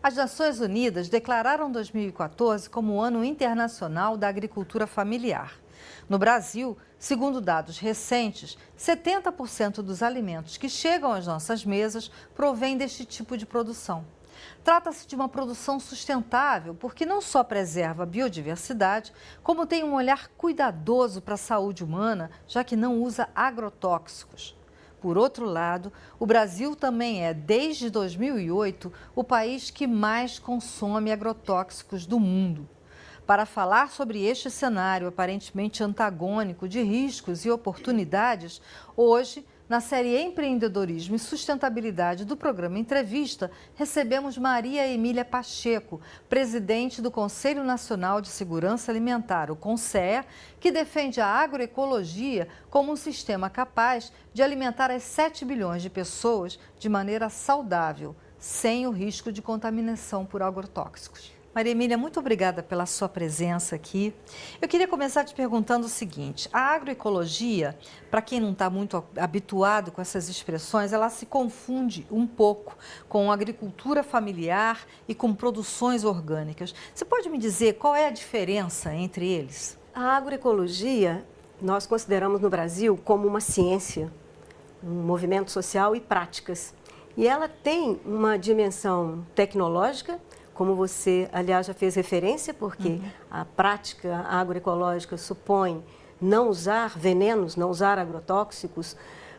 As Nações Unidas declararam 2014 como o Ano Internacional da Agricultura Familiar. No Brasil, segundo dados recentes, 70% dos alimentos que chegam às nossas mesas provêm deste tipo de produção. Trata-se de uma produção sustentável, porque não só preserva a biodiversidade, como tem um olhar cuidadoso para a saúde humana, já que não usa agrotóxicos. Por outro lado, o Brasil também é, desde 2008, o país que mais consome agrotóxicos do mundo. Para falar sobre este cenário aparentemente antagônico de riscos e oportunidades, hoje, na série Empreendedorismo e Sustentabilidade do programa Entrevista, recebemos Maria Emília Pacheco, presidente do Conselho Nacional de Segurança Alimentar, o CONSEA, que defende a agroecologia como um sistema capaz de alimentar as 7 bilhões de pessoas de maneira saudável, sem o risco de contaminação por agrotóxicos. Maria Emília, muito obrigada pela sua presença aqui. Eu queria começar te perguntando o seguinte: a agroecologia, para quem não está muito habituado com essas expressões, ela se confunde um pouco com agricultura familiar e com produções orgânicas. Você pode me dizer qual é a diferença entre eles? A agroecologia, nós consideramos no Brasil como uma ciência, um movimento social e práticas. E ela tem uma dimensão tecnológica, como você, aliás, já fez referência, porque a prática agroecológica supõe não usar venenos, não usar agrotóxicos,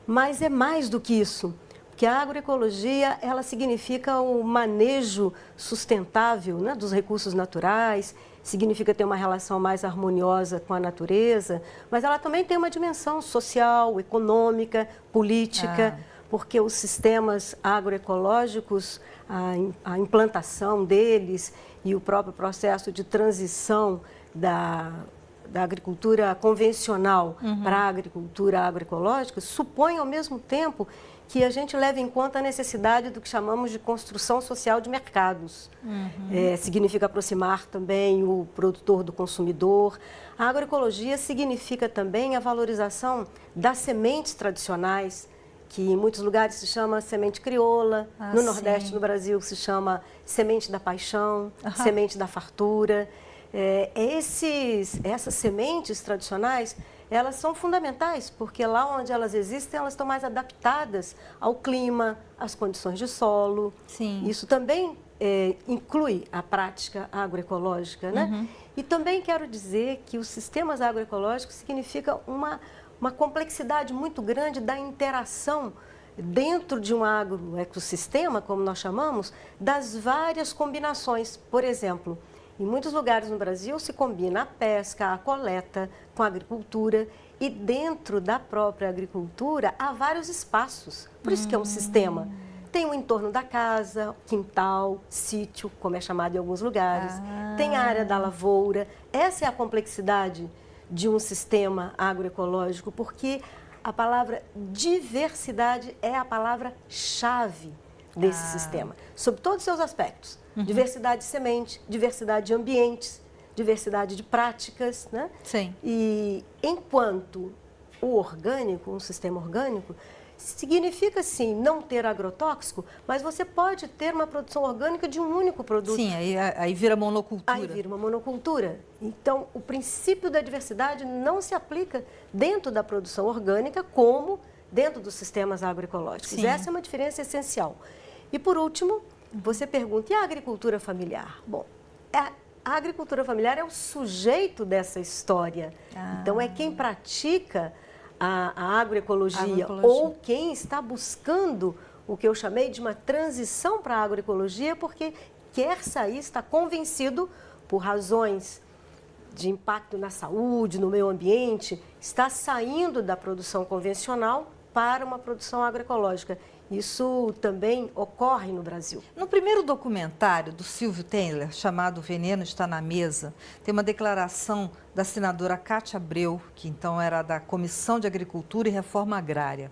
mas é mais do que isso, porque a agroecologia, ela significa o manejo sustentável, né, dos recursos naturais, significa ter uma relação mais harmoniosa com a natureza, mas ela também tem uma dimensão social, econômica, política, porque os sistemas agroecológicos, a implantação deles e o próprio processo de transição da agricultura convencional para a agricultura agroecológica supõe, ao mesmo tempo, que a gente leve em conta a necessidade do que chamamos de construção social de mercados. Significa aproximar também o produtor do consumidor. A agroecologia significa também a valorização das sementes tradicionais, que em muitos lugares se chama semente crioula, no Nordeste, no Brasil, se chama semente da paixão, semente da fartura. Essas sementes tradicionais, elas são fundamentais, porque lá onde elas existem, elas estão mais adaptadas ao clima, às condições de solo. Isso também inclui a prática agroecológica, né? E também quero dizer que os sistemas agroecológicos significam uma complexidade muito grande da interação dentro de um agroecossistema, como nós chamamos, das várias combinações. Por exemplo, em muitos lugares no Brasil se combina a pesca, a coleta com a agricultura, e dentro da própria agricultura há vários espaços, por isso que é um sistema. Tem o entorno da casa, quintal, sítio, como é chamado em alguns lugares, tem a área da lavoura. Essa é a complexidade de um sistema agroecológico, porque a palavra diversidade é a palavra-chave desse sistema, sob todos os seus aspectos. Diversidade de semente, diversidade de ambientes, diversidade de práticas, né? E enquanto o orgânico, um sistema orgânico, significa, sim, não ter agrotóxico, mas você pode ter uma produção orgânica de um único produto. Aí vira monocultura. Aí vira uma monocultura. Então, o princípio da diversidade não se aplica dentro da produção orgânica como dentro dos sistemas agroecológicos. Essa é uma diferença essencial. E, por último, você pergunta, e a agricultura familiar? Bom, a agricultura familiar é o sujeito dessa história. Então, é quem pratica a agroecologia, ou quem está buscando o que eu chamei de uma transição para a agroecologia, porque quer sair, está convencido, por razões de impacto na saúde, no meio ambiente, está saindo da produção convencional para uma produção agroecológica. Isso também ocorre no Brasil. No primeiro documentário do Silvio Taylor, chamado O Veneno Está na Mesa, tem uma declaração da senadora Cátia Abreu, que então era da Comissão de Agricultura e Reforma Agrária,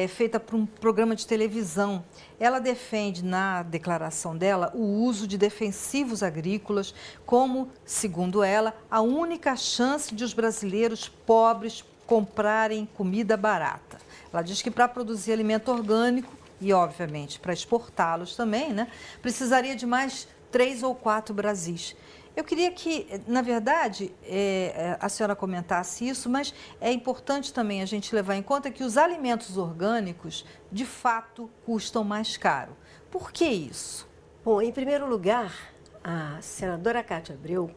feita por um programa de televisão. Ela defende, na declaração dela, o uso de defensivos agrícolas como, segundo ela, a única chance de os brasileiros pobres comprarem comida barata. Ela diz que para produzir alimento orgânico, e, obviamente, para exportá-los também, né, precisaria de mais 3 ou 4 Brasis. Eu queria que, na verdade, a senhora comentasse isso, mas é importante também a gente levar em conta que os alimentos orgânicos, de fato, custam mais caro. Por que isso? Bom, em primeiro lugar, a senadora Cátia Abreu,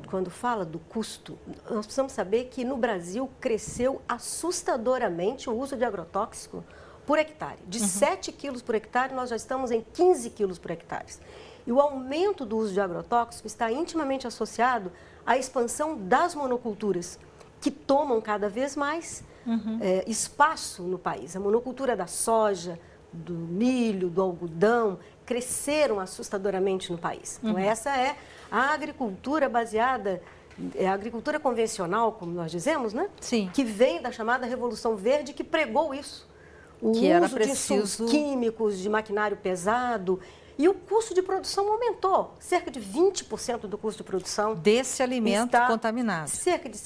quando fala do custo, nós precisamos saber que no Brasil cresceu assustadoramente o uso de agrotóxico por hectare. De 7 quilos por hectare, nós já estamos em 15 quilos por hectare. E o aumento do uso de agrotóxico está intimamente associado à expansão das monoculturas, que tomam cada vez mais espaço no país. A monocultura da soja, do milho, do algodão, cresceram assustadoramente no país. Então, essa é a agricultura baseada, a agricultura convencional, como nós dizemos, né? Sim. Que vem da chamada Revolução Verde, que pregou isso. O que era uso preciso... de insumos químicos, de maquinário pesado. E o custo de produção aumentou. Cerca de 20% do custo de produção desse alimento contaminado. Cerca de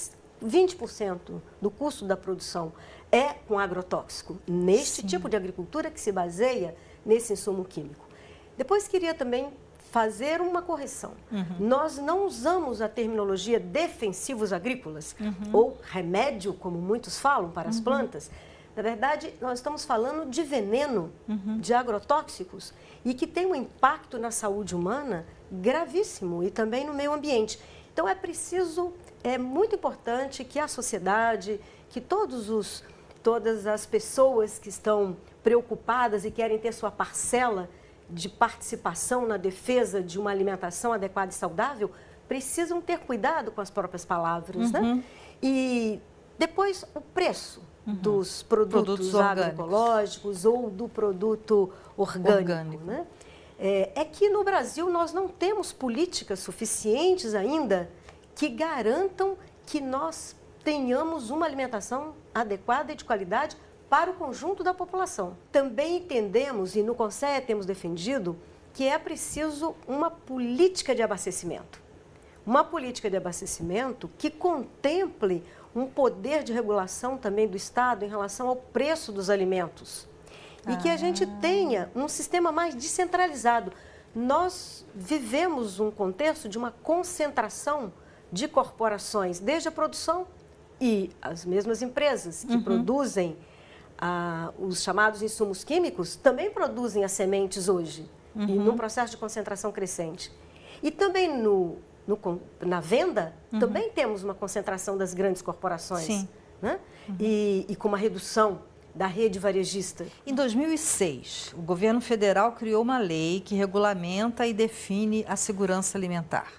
20% do custo da produção é com agrotóxico. Neste tipo de agricultura que se baseia nesse insumo químico. Depois queria também fazer uma correção. Nós não usamos a terminologia defensivos agrícolas ou remédio, como muitos falam, para as plantas. Na verdade, nós estamos falando de veneno, de agrotóxicos, e que tem um impacto na saúde humana gravíssimo e também no meio ambiente. Então, é muito importante que a sociedade, que todas as pessoas que estão preocupadas e querem ter sua parcela de participação na defesa de uma alimentação adequada e saudável, precisam ter cuidado com as próprias palavras, né? E depois, o preço dos produtos agroecológicos ou do produto orgânico. Né? É que no Brasil nós não temos políticas suficientes ainda que garantam que nós tenhamos uma alimentação adequada e de qualidade para o conjunto da população. Também entendemos, e no Conselho temos defendido, que é preciso uma política de abastecimento. Uma política de abastecimento que contemple um poder de regulação também do Estado em relação ao preço dos alimentos. E que a gente tenha um sistema mais descentralizado. Nós vivemos um contexto de uma concentração de corporações, desde a produção e as mesmas empresas que produzem os chamados insumos químicos, também produzem as sementes hoje, e num processo de concentração crescente. E também na venda, também temos uma concentração das grandes corporações, né? E com uma redução da rede varejista. Em 2006, o governo federal criou uma lei que regulamenta e define a segurança alimentar.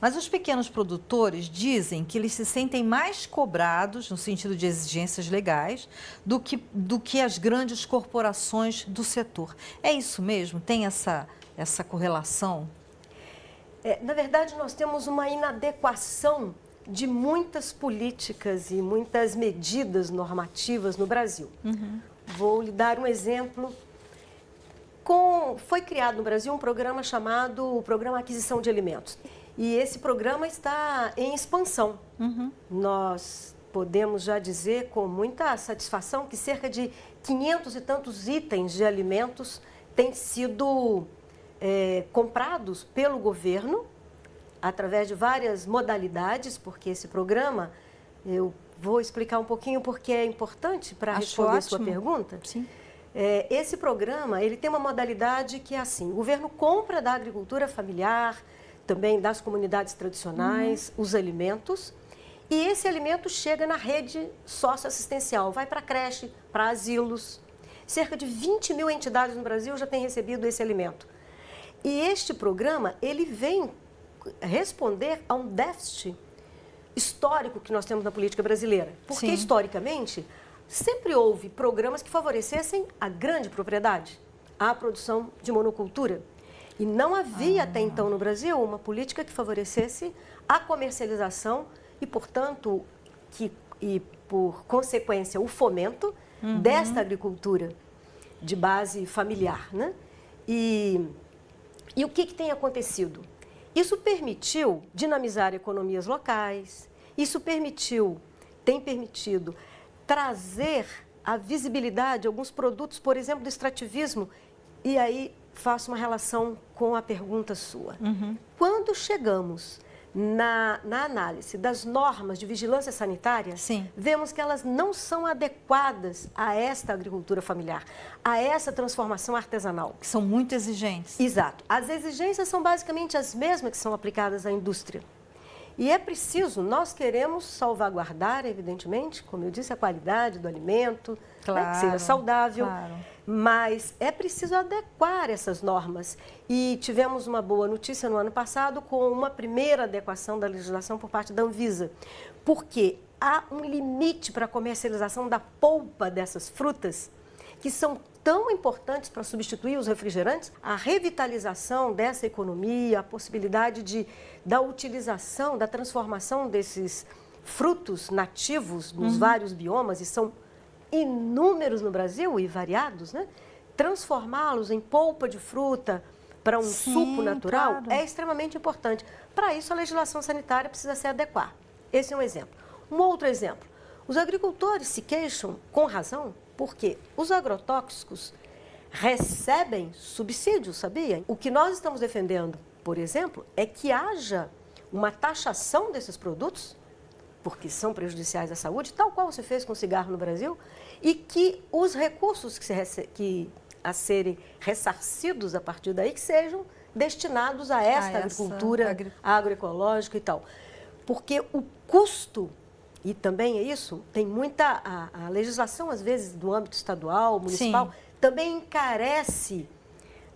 Mas os pequenos produtores dizem que eles se sentem mais cobrados, no sentido de exigências legais, do que as grandes corporações do setor. É isso mesmo? Tem essa correlação? Na verdade, nós temos uma inadequação de muitas políticas e muitas medidas normativas no Brasil. Vou lhe dar um exemplo. Foi criado no Brasil um programa chamado Programa Aquisição de Alimentos. E esse programa está em expansão. Nós podemos já dizer com muita satisfação que cerca de 500 e tantos itens de alimentos têm sido comprados pelo governo através de várias modalidades, porque esse programa, eu vou explicar um pouquinho porque é importante para responder a sua pergunta. Sim. Esse programa, ele tem uma modalidade que é assim: o governo compra da agricultura familiar, também das comunidades tradicionais, os alimentos, e esse alimento chega na rede socioassistencial, vai para creche, para asilos. Cerca de 20 mil entidades no Brasil já têm recebido esse alimento. E este programa, ele vem responder a um déficit histórico que nós temos na política brasileira. Porque, historicamente, sempre houve programas que favorecessem a grande propriedade, a produção de monocultura. E não havia até então no Brasil uma política que favorecesse a comercialização e, portanto, por consequência, o fomento desta agricultura de base familiar, né? E o que tem acontecido? Isso permitiu dinamizar economias locais, isso tem permitido trazer a visibilidade de alguns produtos, por exemplo, do extrativismo. E aí faço uma relação com a pergunta sua. Quando chegamos na análise das normas de vigilância sanitária, Sim. vemos que elas não são adequadas a esta agricultura familiar, a essa transformação artesanal. Que são muito exigentes. Exato. As exigências são basicamente as mesmas que são aplicadas à indústria. E é preciso, nós queremos salvaguardar, evidentemente, como eu disse, a qualidade do alimento, Claro, que seja saudável, claro. mas é preciso adequar essas normas. E tivemos uma boa notícia no ano passado com uma primeira adequação da legislação por parte da Anvisa, porque há um limite para a comercialização da polpa dessas frutas, que são tão importantes para substituir os refrigerantes. A revitalização dessa economia, a possibilidade da utilização, da transformação desses frutos nativos nos vários biomas, e são inúmeros no Brasil e variados, né? Transformá-los em polpa de fruta para um suco natural, claro, é extremamente importante. Para isso, a legislação sanitária precisa se adequar. Esse é um exemplo. Um outro exemplo. Os agricultores se queixam, com razão, porque os agrotóxicos recebem subsídios, sabia? O que nós estamos defendendo, por exemplo, é que haja uma taxação desses produtos, porque são prejudiciais à saúde, tal qual se fez com o cigarro no Brasil, e que os recursos a serem ressarcidos a partir daí, que sejam destinados a esta agricultura agroecológica e tal. Porque o custo, e também é isso, tem muita... A legislação, às vezes, do âmbito estadual, municipal, também encarece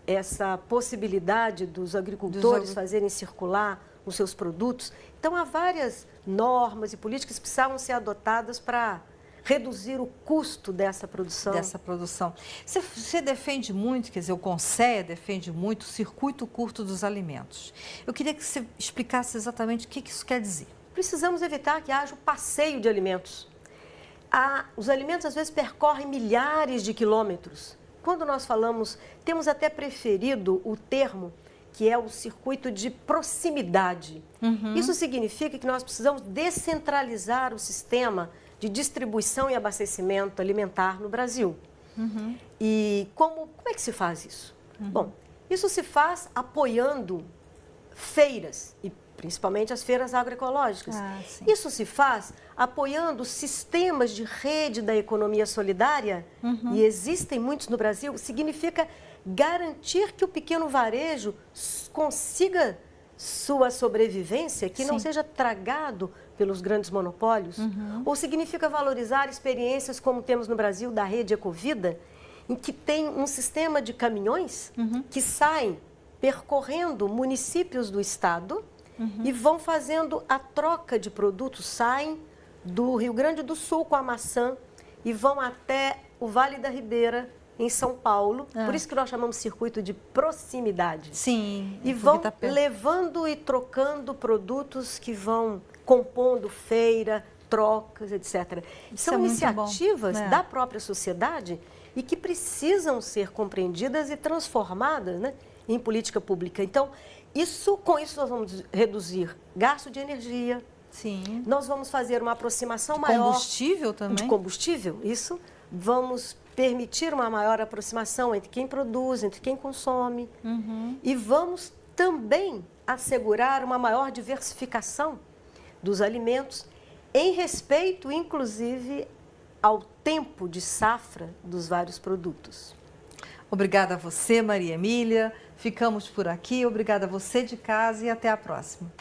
essa possibilidade dos agricultores fazerem circular os seus produtos. Então, há várias normas e políticas que precisavam ser adotadas para reduzir o custo dessa produção. Você defende muito, quer dizer, o Conceia defende muito o circuito curto dos alimentos. Eu queria que você explicasse exatamente o que isso quer dizer. Precisamos evitar que haja o passeio de alimentos. Os alimentos, às vezes, percorrem milhares de quilômetros. Quando nós falamos, temos até preferido o termo que é o circuito de proximidade. Isso significa que nós precisamos descentralizar o sistema de distribuição e abastecimento alimentar no Brasil. E como é que se faz isso? Bom, isso se faz apoiando feiras, e principalmente as feiras agroecológicas. Isso se faz apoiando sistemas de rede da economia solidária, e existem muitos no Brasil. Significa garantir que o pequeno varejo consiga sua sobrevivência, que não seja tragado pelos grandes monopólios. Ou significa valorizar experiências como temos no Brasil da rede Ecovida, em que tem um sistema de caminhões que saem percorrendo municípios do estado e vão fazendo a troca de produtos, saem do Rio Grande do Sul com a maçã e vão até o Vale da Ribeira, em São Paulo, por isso que nós chamamos circuito de proximidade. Sim. E vão levando e trocando produtos que vão compondo feira, trocas, etc. São iniciativas da própria sociedade e que precisam ser compreendidas e transformadas, né, em política pública. Então, com isso nós vamos reduzir gasto de energia. Sim. Nós vamos fazer uma aproximação maior... Combustível também. De combustível, isso. Vamos permitir uma maior aproximação entre quem produz, entre quem consome. E vamos também assegurar uma maior diversificação dos alimentos, em respeito, inclusive, ao tempo de safra dos vários produtos. Obrigada a você, Maria Emília. Ficamos por aqui. Obrigada a você de casa e até a próxima.